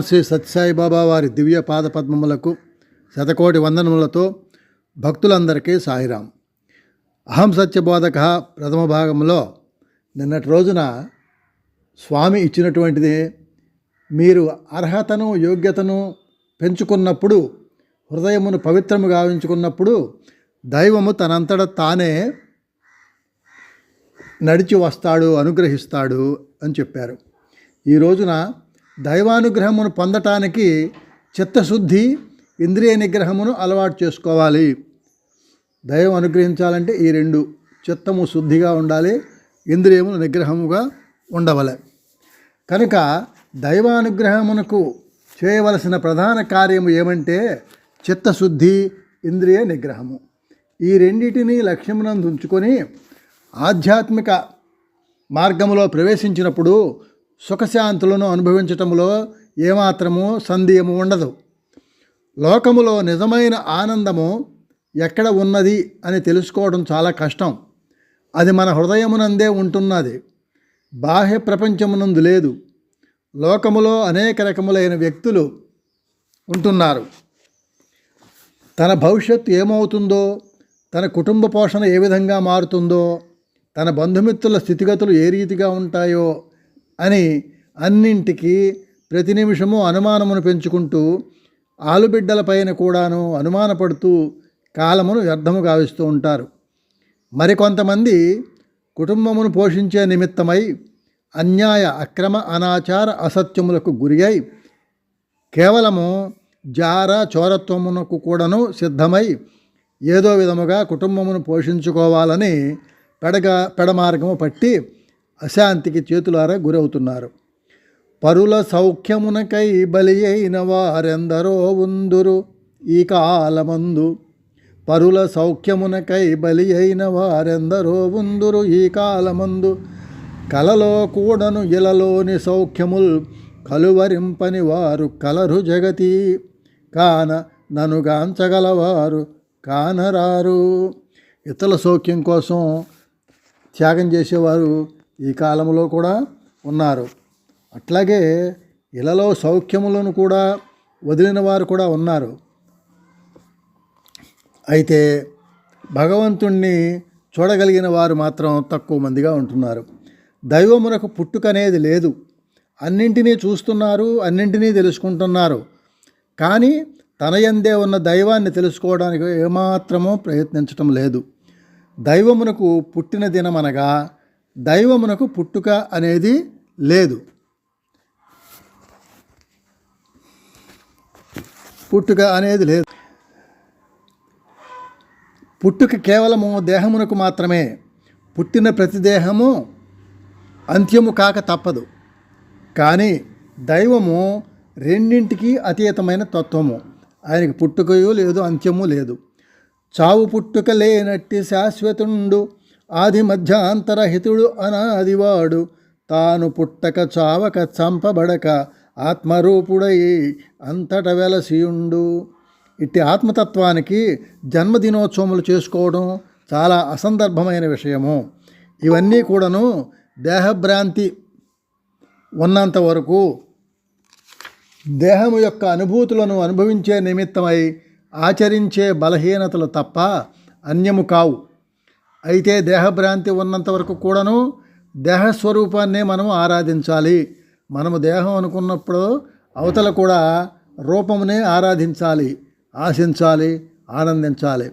శ్రీ సత్యసాయిబాబా వారి దివ్య పాద పద్మములకు శతకోటి వందనములతో భక్తులందరికీ సాయిరాం. అహం సత్యబోధక ప్రథమ భాగంలో నిన్నటి రోజున స్వామి ఇచ్చినటువంటిది, మీరు అర్హతను యోగ్యతను పెంచుకున్నప్పుడు, హృదయమును పవిత్రము గావించుకున్నప్పుడు దైవము తనంతట తానే నడిచి వస్తాడు, అనుగ్రహిస్తాడు అని చెప్పారు. ఈ రోజున దైవానుగ్రహమును పొందటానికి చిత్తశుద్ధి, ఇంద్రియ నిగ్రహమును అలవాటు చేసుకోవాలి. దైవం అనుగ్రహించాలంటే ఈ రెండు, చిత్తము శుద్ధిగా ఉండాలి, ఇంద్రియములు నిగ్రహముగా ఉండవలే. కనుక దైవానుగ్రహమునకు చేయవలసిన ప్రధాన కార్యము ఏమంటే చిత్తశుద్ధి, ఇంద్రియ నిగ్రహము. ఈ రెండింటినీ లక్ష్యమునందు ఉంచుకొని ఆధ్యాత్మిక మార్గములో ప్రవేశించినప్పుడు సుఖశాంతులను అనుభవించటంలో ఏమాత్రము సందేహము ఉండదు. లోకములో నిజమైన ఆనందము ఎక్కడ ఉన్నది అని తెలుసుకోవడం చాలా కష్టం. అది మన హృదయమునందే ఉంటున్నది, బాహ్య ప్రపంచమునందు లేదు. లోకములో అనేక రకములైన వ్యక్తులు ఉంటున్నారు. తన భవిష్యత్తు ఏమవుతుందో, తన కుటుంబ పోషణ ఏ విధంగా మారుతుందో, తన బంధుమిత్రుల స్థితిగతులు ఏ రీతిగా ఉంటాయో అని అన్నింటికీ ప్రతి నిమిషము అనుమానమును పెంచుకుంటూ, ఆలుబిడ్డలపైన కూడాను అనుమానపడుతూ కాలమును వ్యర్థము గావిస్తూ ఉంటారు. మరికొంతమంది కుటుంబమును పోషించే నిమిత్తమై అన్యాయ, అక్రమ, అనాచార, అసత్యములకు గురి అయి కేవలము జార చోరత్వమునకు కూడాను సిద్ధమై ఏదో విధముగా కుటుంబమును పోషించుకోవాలని పెడమార్గము పట్టి అశాంతికి చేతులారా గురవుతున్నారు. పరుల సౌఖ్యమునకై బలి అయిన వారెందరో ఉందురు ఈ కాలమందు. పరుల సౌఖ్యమునకై బలి అయిన వారెందరో ఉందురు ఈ కాలమందు. కలలో కూడను ఇలలోని సౌఖ్యముల్ కలువరింపని వారు కలరు జగతి. కాన ననుగాంచగలవారు కానరారు. ఇతరుల సౌఖ్యం కోసం త్యాగం చేసేవారు ఈ కాలంలో కూడా ఉన్నారు. అట్లాగే ఇలలో సౌఖ్యములను కూడా వదిలిన వారు కూడా ఉన్నారు. అయితే భగవంతుణ్ణి చూడగలిగిన వారు మాత్రం తక్కువ మందిగా ఉంటున్నారు. దైవమునకు పుట్టుక అనేది లేదు. అన్నింటినీ చూస్తున్నారు, అన్నింటినీ తెలుసుకుంటున్నారు. కానీ తన యందే ఉన్న దైవాన్ని తెలుసుకోవడానికి ఏమాత్రమూ ప్రయత్నించటం లేదు. దైవమునకు పుట్టిన దినమనగా దైవమునకు పుట్టుక అనేది లేదు. పుట్టుక అనేది లేదు. పుట్టుక కేవలము దేహమునకు మాత్రమే. పుట్టిన ప్రతి దేహము అంత్యము కాక తప్పదు. కానీ దైవము రెండింటికి అతీతమైన తత్వము. ఆయనకి పుట్టుకయు లేదు, అంత్యము లేదు. చావు పుట్టుక లేనట్టి శాశ్వతుండు, ఆది మధ్యాంతరహితుడు అనాదివాడు. తాను పుట్టక చావక చంపబడక ఆత్మరూపుడై అంతట వెలసియుండు. ఇట్టి ఆత్మతత్వానికి జన్మదినోత్సవములు చేసుకోవడం చాలా అసందర్భమైన విషయము. ఇవన్నీ కూడాను దేహభ్రాంతి ఉన్నంత వరకు దేహము యొక్క అనుభూతులను అనుభవించే నిమిత్తమై ఆచరించే బలహీనతలు తప్ప అన్యము కావు. అయితే దేహభ్రాంతి ఉన్నంత వరకు కూడాను దేహస్వరూపాన్నే మనము ఆరాధించాలి. మనము దేహం అనుకున్నప్పుడు అవతల కూడా రూపమునే ఆరాధించాలి, ఆశించాలి, ఆనందించాలి.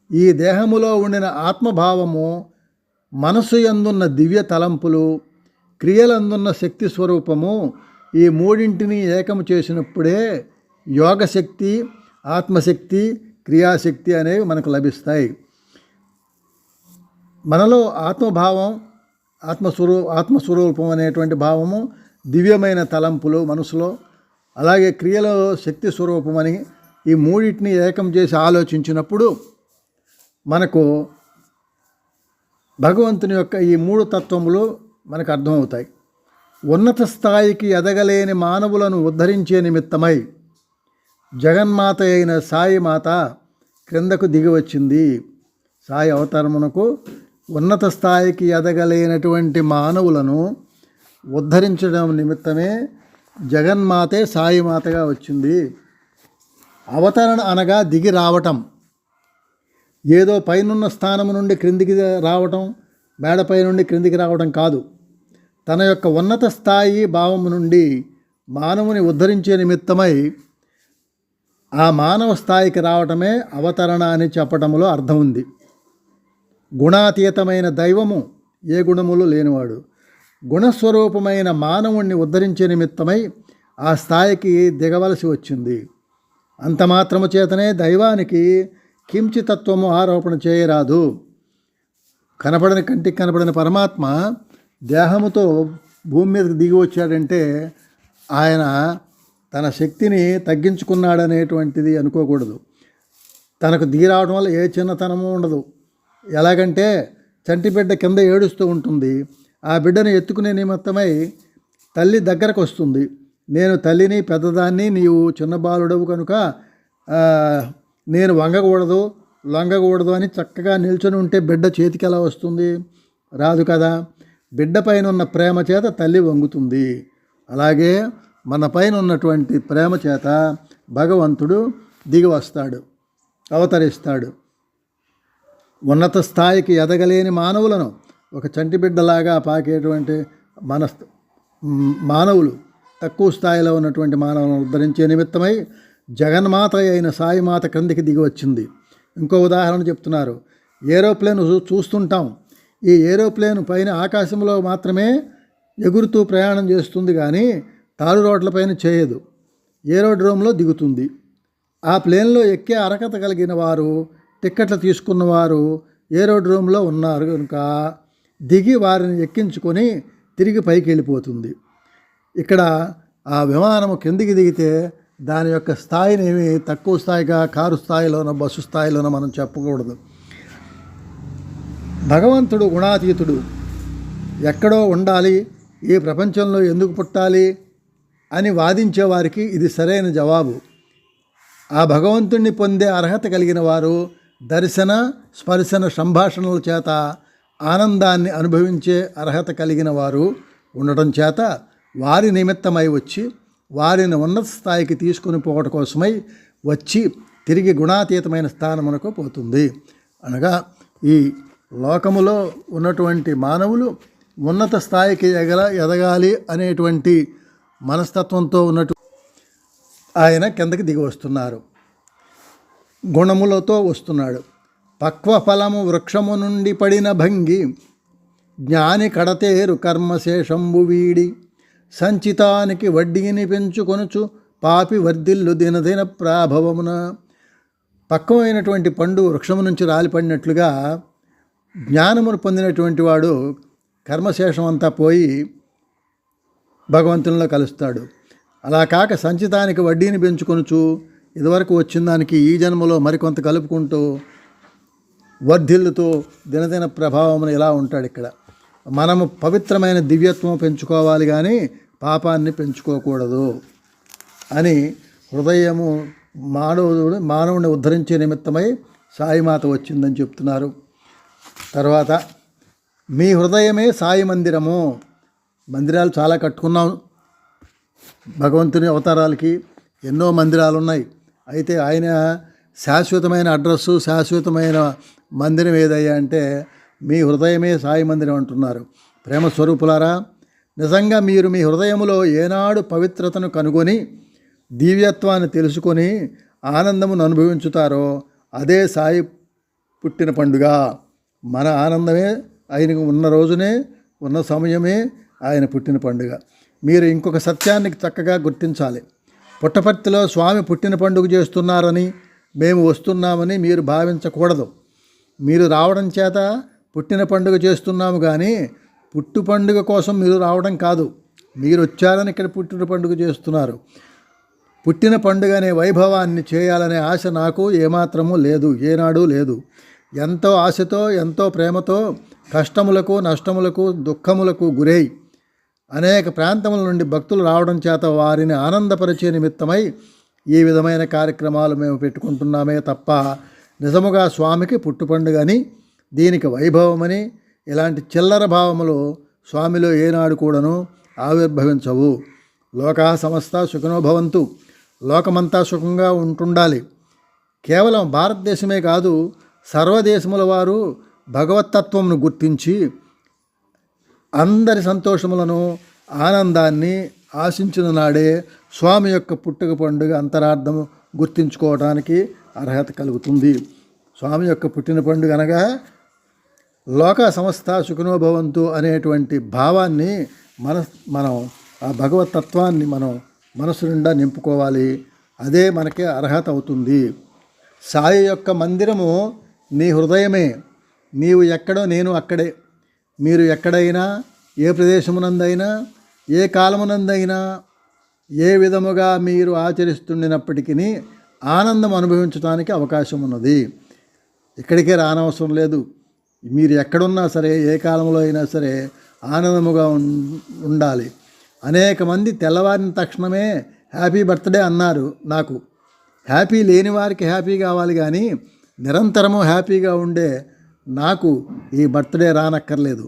ఈ దేహములో ఉండిన ఆత్మభావము, మనస్సు యందున్న దివ్య తలంపులు, క్రియలందున్న శక్తి స్వరూపము, ఈ మూడింటిని ఏకము చేసినప్పుడే యోగశక్తి, ఆత్మశక్తి, క్రియాశక్తి అనేవి మనకు లభిస్తాయి. మనలో ఆత్మభావం, ఆత్మస్వరూపం అనేటువంటి భావము, దివ్యమైన తలంపులు మనసులో, అలాగే క్రియలో శక్తి స్వరూపమని ఈ మూడింటిని ఏకం చేసి ఆలోచించినప్పుడు మనకు భగవంతుని యొక్క ఈ మూడు తత్వములు మనకు అర్థమవుతాయి. ఉన్నత స్థాయికి ఎదగలేని మానవులను ఉద్ధరించే నిమిత్తమై జగన్మాత అయిన సాయి మాత క్రిందకు దిగి వచ్చింది. సాయి అవతారమునకు ఉన్నత స్థాయికి ఎదగలేనటువంటి మానవులను ఉద్ధరించడం నిమిత్తమే జగన్మాతే సాయిమాతగా వచ్చింది. అవతరణ అనగా దిగి రావటం, ఏదో పైనున్న స్థానం నుండి క్రిందికి రావటం, మేడపై నుండి క్రిందికి రావటం కాదు. తన యొక్క ఉన్నత స్థాయి భావము నుండి మానవుని ఉద్ధరించే నిమిత్తమై ఆ మానవ స్థాయికి రావటమే అవతరణ అని చెప్పటంలో అర్థం ఉంది. గుణాతీతమైన దైవము ఏ గుణములు లేనివాడు గుణస్వరూపమైన మానవుణ్ణి ఉద్ధరించే నిమిత్తమై ఆ స్థాయికి దిగవలసి వచ్చింది. అంత మాత్రము చేతనే దైవానికి కించితత్వము ఆరోపణ చేయరాదు. కనపడని కంటికి కనపడని పరమాత్మ దేహముతో భూమి మీదకి దిగి వచ్చాడంటే ఆయన తన శక్తిని తగ్గించుకున్నాడనేటువంటిది అనుకోకూడదు. తనకు దిగి రావడం వల్ల ఏ చిన్నతనము ఉండదు. ఎలాగంటే చంటి బిడ్డ కింద ఏడుస్తూ ఉంటుంది. ఆ బిడ్డను ఎత్తుకునే నిమిత్తమై తల్లి దగ్గరకు వస్తుంది. నేను తల్లిని పెద్దదాన్ని, నీవు చిన్న బాలుడవు కనుక నేను వంగకూడదు లొంగకూడదు అని చక్కగా నిల్చొని ఉంటే బిడ్డ చేతికి ఎలా వస్తుంది? రాదు కదా. బిడ్డ పైన ఉన్న ప్రేమ చేత తల్లి వంగుతుంది. అలాగే మన పైన ఉన్నటువంటి ప్రేమ చేత భగవంతుడు దిగి వస్తాడు, అవతరిస్తాడు. ఉన్నత స్థాయికి ఎదగలేని మానవులను ఒక చంటి బిడ్డలాగా పాకేటువంటి మానవులు తక్కువ స్థాయిలో ఉన్నటువంటి మానవులను ఉద్ధరించే నిమిత్తమై జగన్మాత అయిన సాయిమాత క్రిందికి దిగి వచ్చింది. ఇంకో ఉదాహరణ చెప్తున్నారు. ఏరోప్లేన్ చూస్తుంటాం. ఈ ఏరోప్లేన్ పైన ఆకాశంలో మాత్రమే ఎగురుతూ ప్రయాణం చేస్తుంది, కానీ తారు రోడ్లపైన చేయదు. ఏరోడ్రోమ్లో దిగుతుంది. ఆ ప్లేన్లో ఎక్కే అర్హత కలిగిన వారు, టిక్కెట్లు తీసుకున్నవారు ఏరోడ్రోమ్లో ఉన్నారు కనుక దిగి వారిని ఎక్కించుకొని తిరిగి పైకి వెళ్ళిపోతుంది. ఇక్కడ ఆ విమానము కిందికి దిగితే దాని యొక్క స్థాయిని ఏమి తక్కువ స్థాయిగా కారు స్థాయిలోనో బస్సు స్థాయిలోనో మనం చెప్పకూడదు. భగవంతుడు గుణాతీతుడు. ఎక్కడో ఉండాలి, ఈ ప్రపంచంలో ఎందుకు పుట్టాలి అని వాదించే వారికి ఇది సరైన జవాబు. ఆ భగవంతుణ్ణి పొందే అర్హత కలిగిన వారు దర్శన స్పర్శన సంభాషణల చేత ఆనందాన్ని అనుభవించే అర్హత కలిగిన వారు ఉండటం చేత వారి నిమిత్తమై వచ్చి వారిని ఉన్నత స్థాయికి తీసుకుని పోవడం కోసమై వచ్చి తిరిగి గుణాతీతమైన స్థానమునకు పోతుంది. అనగా ఈ లోకములో ఉన్నటువంటి మానవులు ఉన్నత స్థాయికి ఎదగాలి అనేటువంటి మనస్తత్వంతో ఉన్నట్టు ఆయన కిందకి దిగి వస్తున్నారు. గుణములతో వస్తున్నాడు. పక్వ ఫలము వృక్షము నుండి పడిన భంగి జ్ఞాని కడతేరు కర్మశేషంబు వీడి సంచితానికి వడ్డీని పెంచుకొనుచు పాపి వర్ధిల్లు దినదిన ప్రాభవమున. పక్వమైనటువంటి పండు వృక్షము నుంచి రాలిపడినట్లుగా జ్ఞానమును పొందినటువంటి వాడు కర్మశేషం అంతా పోయి భగవంతునిలో కలుస్తాడు. అలా కాక సంచితానికి వడ్డీని పెంచుకొనుచు ఇదివరకు వచ్చిన దానికి ఈ జన్మలో మరికొంత కలుపుకుంటూ వర్ధిల్లుతో దినదిన ప్రభావమును ఇలా ఉంటాడు. ఇక్కడ మనము పవిత్రమైన దివ్యత్వం పెంచుకోవాలి, కానీ పాపాన్ని పెంచుకోకూడదు అని హృదయము మానవుని ఉద్ధరించే నిమిత్తమై సాయిమాత వచ్చిందని చెప్తున్నారు. తర్వాత మీ హృదయమే సాయి మందిరము. మందిరాలు చాలా కట్టుకున్నాం. భగవంతుని అవతారాలకి ఎన్నో మందిరాలు ఉన్నాయి. అయితే ఆయన శాశ్వతమైన అడ్రస్సు, శాశ్వతమైన మందిరం ఏదయ్యా అంటే మీ హృదయమే సాయి మందిరం అంటున్నారు. ప్రేమ స్వరూపులారా, నిజంగా మీరు మీ హృదయములో ఏనాడు పవిత్రతను కనుగొని దివ్యత్వాన్ని తెలుసుకొని ఆనందమును అనుభవించుతారో అదే సాయి పుట్టిన పండుగ. మన ఆనందమే ఆయనకు ఉన్న రోజునే, ఉన్న సమయమే ఆయన పుట్టిన పండుగ. మీరు ఇంకొక సత్యాన్ని చక్కగా గుర్తించాలి. పుట్టపర్తిలో స్వామి పుట్టిన పండుగ చేస్తున్నారని మేము వస్తున్నామని మీరు భావించకూడదు. మీరు రావడం చేత పుట్టిన పండుగ చేస్తున్నాము, కానీ పుట్టు పండుగ కోసం మీరు రావడం కాదు. మీరు వచ్చారని ఇక్కడ పుట్టిన పండుగ చేస్తున్నారు. పుట్టిన పండుగ అనే వైభవాన్ని చేయాలనే ఆశ నాకు ఏమాత్రమూ లేదు, ఏనాడూ లేదు. ఎంతో ఆశతో, ఎంతో ప్రేమతో కష్టములకు, నష్టములకు, దుఃఖములకు గురై అనేక ప్రాంతముల నుండి భక్తులు రావడం చేత వారిని ఆనందపరిచే నిమిత్తమై ఈ విధమైన కార్యక్రమాలు మేము పెట్టుకుంటున్నామే తప్ప నిజముగా స్వామికి పుట్టు పండుగ అని, దీనికి వైభవమని ఇలాంటి చిల్లర భావములు స్వామిలో ఏనాడు కూడాను ఆవిర్భవించవు. లోకా సమస్త సుఖినో భవంతు. లోకమంతా సుఖంగా ఉంటుండాలి. కేవలం భారతదేశమే కాదు, సర్వదేశముల వారు భగవత్తత్వమును గుర్తించి అందరి సంతోషములను ఆనందాన్ని ఆశించిన నాడే స్వామి యొక్క పుట్టుక పండుగ అంతరార్థము గుర్తించుకోవడానికి అర్హత కలుగుతుంది. స్వామి యొక్క పుట్టిన పండుగ అనగా లోక సంస్థ సుఖినో భవంతు అనేటువంటి భావాన్ని మనం ఆ భగవతత్వాన్ని మనం మనసు నిండా నింపుకోవాలి. అదే మనకి అర్హత అవుతుంది. సాయి యొక్క మందిరము నీ హృదయమే. నీవు ఎక్కడో నేను అక్కడే. మీరు ఎక్కడైనా, ఏ ప్రదేశమునందైనా, ఏ కాలమునందైనా, ఏ విధముగా మీరు ఆచరిస్తుండినప్పటికీ ఆనందం అనుభవించడానికి అవకాశం ఉన్నది. ఇక్కడికే రానవసరం లేదు. మీరు ఎక్కడున్నా సరే, ఏ కాలంలో అయినా సరే ఆనందముగా ఉండాలి. అనేక మంది తెల్లవారిన తక్షణమే హ్యాపీ బర్త్డే అన్నారు. నాకు హ్యాపీ లేని వారికి హ్యాపీ కావాలి, కానీ నిరంతరము హ్యాపీగా ఉండే నాకు ఈ బర్త్డే రానక్కర్లేదు.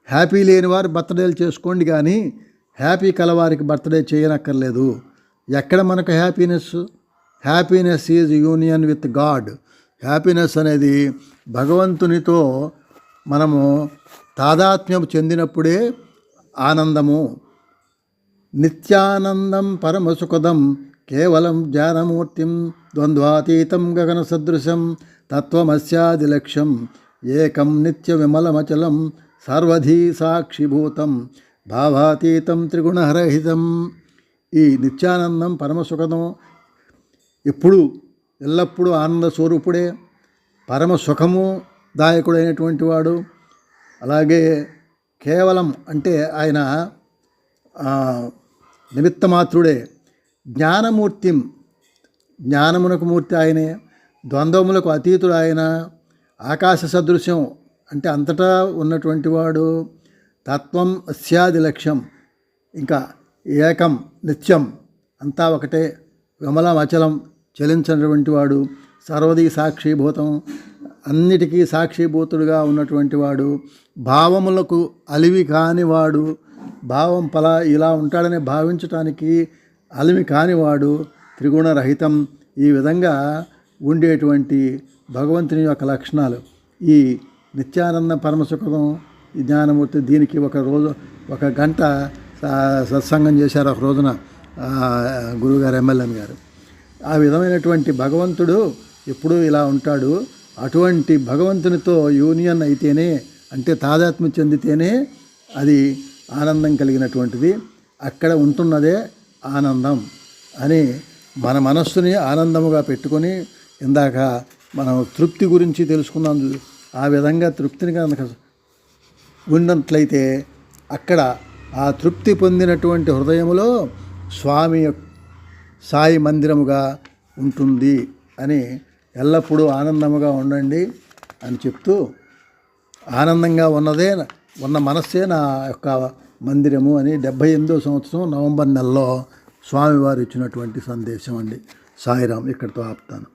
హ్యాపీ లేని వారు బర్త్డేలు చేసుకోండి, కానీ హ్యాపీ కలవారికి బర్త్డే చేయనక్కర్లేదు. ఎక్కడ మనకు happiness? Happiness is union with God. Happiness అనేది భగవంతునితో మనము తాదాత్మ్యం చెందినప్పుడే ఆనందము. నిత్యానందం పరమసుఖదం కేవలం జ్ఞానమూర్తిం ద్వంద్వాతీతం గగన సదృశం తత్వమస్యాది లక్ష్యం ఏకం నిత్య విమలమచలం సర్వధీ సాక్షిభూతం భావాతీతం త్రిగుణరహితం. ఈ నిత్యానందం పరమసుఖదం ఎప్పుడు ఎల్లప్పుడూ ఆనంద స్వరూపుడే, పరమ సుఖము దాయకుడైనటువంటి వాడు. అలాగే కేవలం అంటే ఆయన నిమిత్తమాత్రుడే. జ్ఞానమూర్తిం, జ్ఞానమునకు మూర్తి ఆయనే. ద్వంద్వములకు అతీతుడు ఆయన. ఆకాశ సదృశ్యం అంటే అంతటా ఉన్నటువంటి వాడు. తత్వం అస్యాది లక్ష్యం, ఇంకా ఏకం నిత్యం, అంతా ఒకటే. విమలం అచలం, చలించినటువంటి వాడు. సర్వదీ సాక్షిభూతం, అన్నిటికీ సాక్షిభూతుడుగా ఉన్నటువంటి వాడు. భావములకు అలివి కానివాడు. భావం ఇలా ఉంటాడని భావించటానికి అలివి కానివాడు. త్రిగుణరహితం. ఈ విధంగా ఉండేటువంటి భగవంతుని యొక్క లక్షణాలు. ఈ నిత్యానంద పరమసుఖం, ఈ జ్ఞానమూర్తి, దీనికి ఒక గంట సత్సంగం చేశారు ఒక రోజున గురువుగారు, ఎమ్మెల్యే గారు. ఆ విధమైనటువంటి భగవంతుడు ఎప్పుడూ ఇలా ఉంటాడు. అటువంటి భగవంతునితో యూనియన్ అయితేనే, అంటే తాదాత్మ్యం చెందితేనే అది ఆనందం కలిగినటువంటిది. అక్కడ ఉంటున్నదే ఆనందం అని మన మనస్సుని ఆనందముగా పెట్టుకొని, ఇందాక మనం తృప్తి గురించి తెలుసుకున్నాం. ఆ విధంగా తృప్తిని కనుక ఉన్నట్లయితే అక్కడ ఆ తృప్తి పొందినటువంటి హృదయములో స్వామి సాయి మందిరముగా ఉంటుంది అని, ఎల్లప్పుడూ ఆనందముగా ఉండండి అని చెప్తూ, ఆనందంగా ఉన్న మనస్సే నా యొక్క మందిరము అని 78వ సంవత్సరం నవంబర్ నెలలో స్వామివారు ఇచ్చినటువంటి సందేశం అండి. సాయిరాం. ఇక్కడితో ఆపుతాను.